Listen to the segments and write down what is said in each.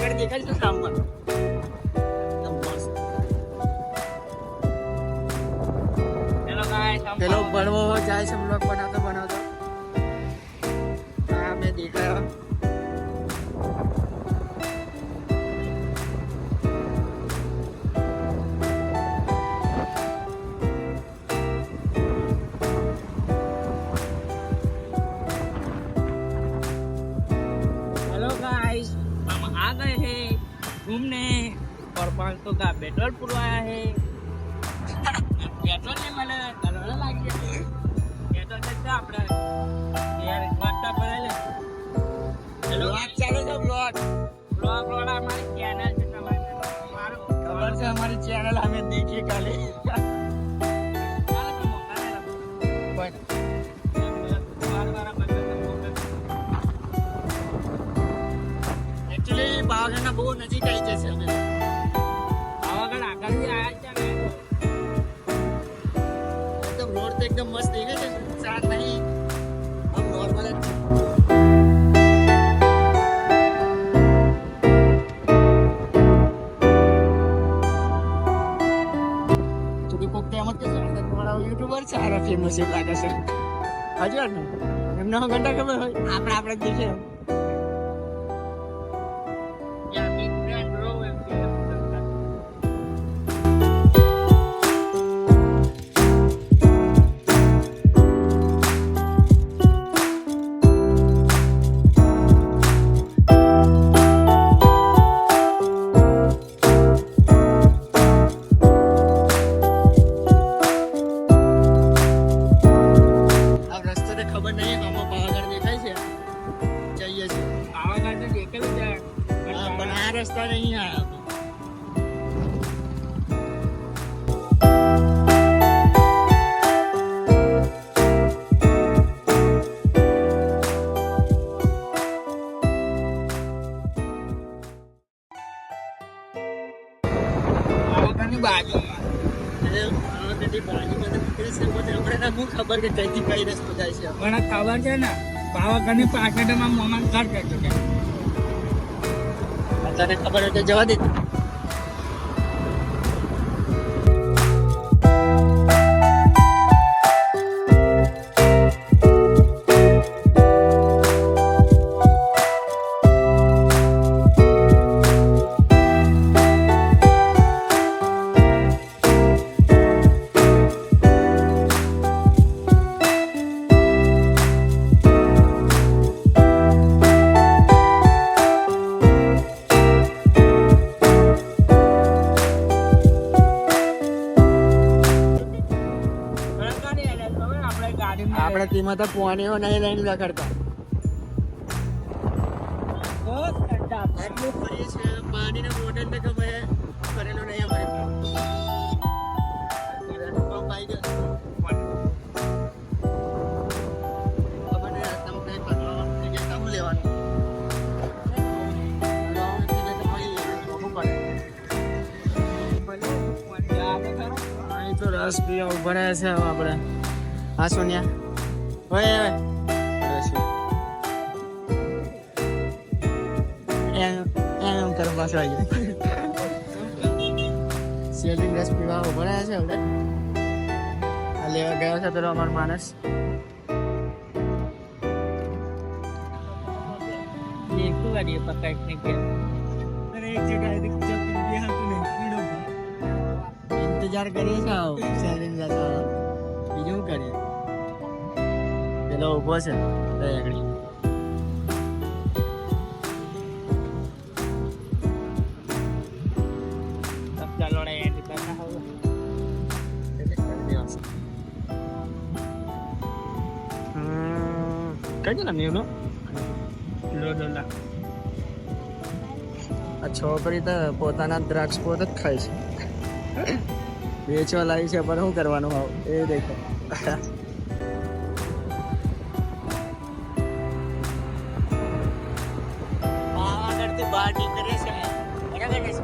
આગળ દેખાય છે સામમાં પેલો બળવો જાય છે બ્લોગ બનાવતો હા મેં દેખાયો घूमने और 500 का पेट्रोल पुरवाया है पेट्रोल नहीं मिले दलवाड़ा लागी है पेट्रोल चलता આપણે यार વાટતા ભરાય હેલો વાત ચાલે છે બ્લોગ વાળા અમારી ચેનલ છે તમારી મારું ખબર છે અમારી ચેનલ અમે દેખી કાલે એકચ્યુઅલી પાવાગઢના બહુ નજીક આવી જશે અમે પાવાગઢ આગળથી આવ્યા છે ને એકદમ રોડ તો એકદમ મસ્ત થઈ ગઈ છે સાત નહીં આમ નોર્મલ જ છે તો કોક તેમ જ કે તમારા યુટ્યુબર સારા ફેમસ છે લાગે છે હજુ ને એમને ઘંટા ખબર હોય આપણે દેખીએ રસ્તા નહીં આવ્યા ખબર કે કઈથી કઈ રસ્તો જાય છે મને ખબર છે ને પાવાગઢની પાછળમાં મોમાં ઘર કરતો કે તને ખબર હોય તો જવા દે આપણે તેમાં તો પોણીઓ નહીં લઈને રખડતા આટલું ફરીએ છે પાણીના બોટલ ને ગમે કરેલો નહીં અમારે રસ પીવા ઉભા રહ્યા છે આપણે હા સોનિયા ઓય એમ કરો પાછો આવી સેલિંગ રસ પીવા ઉભા રહ્યા છે હવે આ લેવા ગયો છે પેલો અમારો માણસ देखो गाड़ी पकड़ने के अरे एक जगह जब यहाँ तो नहीं इंतजार કરીએ છો સેલિંગ જતો બીજું કરીએ પેલો ઉભો છે આગળ ચાલો ને એન્ડ કરના હોવ કઈ ના નેનો લોલોલા આ છોકરી તો પોતાના દ્રાક્ષ પોત જ ખાય છે વેચવા લાવી છે પણ શું કરવાનું આવ એ દેખો આગળથી બહાર નીકળે છે બરાબર છે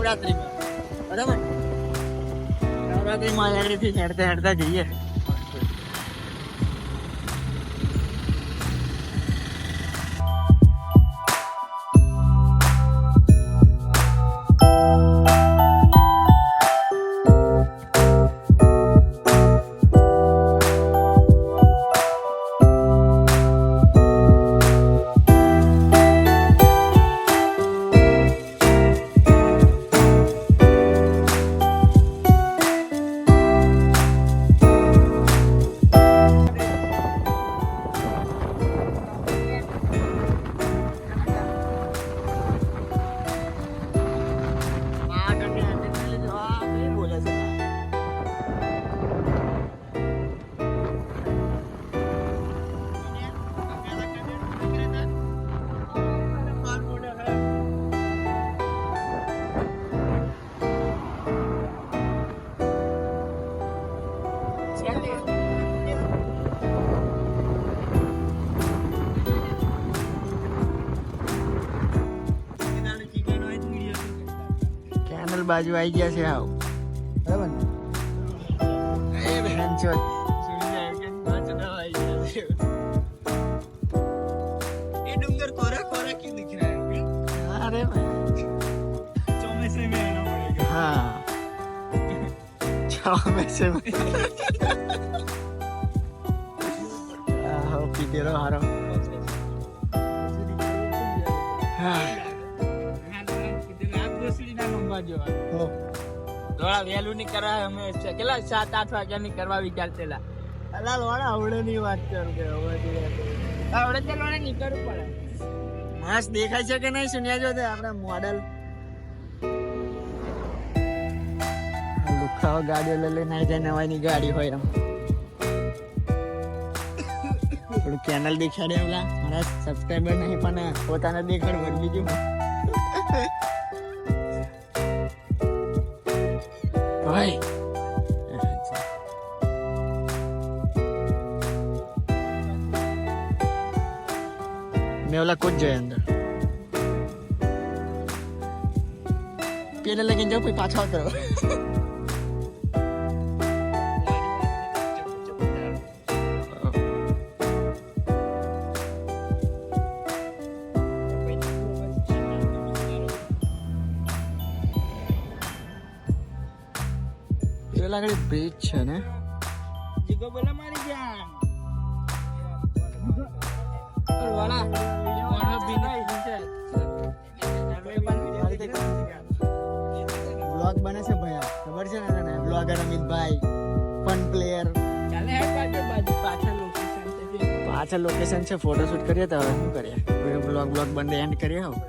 નવરાત્રીમાં બરાબર નવરાત્રીમાં અહીંયાથી હેડતા હેડતા જઈએ કેનલ બાજુ આવી ગયા છે આવ બરાબર ને એ બહેન છો ये डूंगर कोरा कोरा क्यों दिख रहा है? अरे भाई चौमेसे में आना पड़ेगा। हाँ चौमेसे में हो पीते रहो हारो हाँ हो થોડા વહેલું ની કરાય અમે કેટલા 7-8 વાગ્યા ની કરવા વિચારતેલા અલા લોડા આવડે ની વાત કર કે આવડે તો લોણે નીકળવું પડે મસ્ત દેખાય છે કે નહીં સુન્યા જો તે આપણે મોડલ લુખાઓ ગાડીઓ લઈને આવી જાય નવાની ગાડી હોય એમ થોડું ચેનલ દેખાડે ઓલા મારા સબસ્ક્રાઈબર નહીં પણ પોતાને દેખાડવું બીજું ભાઈ મેં ઓલા કૂદ જાય અંદર પેલે લગીને જાઓ પછી પાછો આવતો રહો. પેલા આગળ બ્રિજ છે ને જીગો બોલા મારી જાન વાળા વાળા બિનાઈ છે બ્લોગ બને છે ભૈયા ખબર છે ને તને બ્લોગર અમિતભાઈ ફન પ્લેયર ચાલે હે બાજુ પાછળ લોકેશન છે પાછળ લોકેશન છે ફોટોશૂટ કરીએ તો હવે શું કરીએ બ્લોગ બંધ એન્ડ કરીએ હવે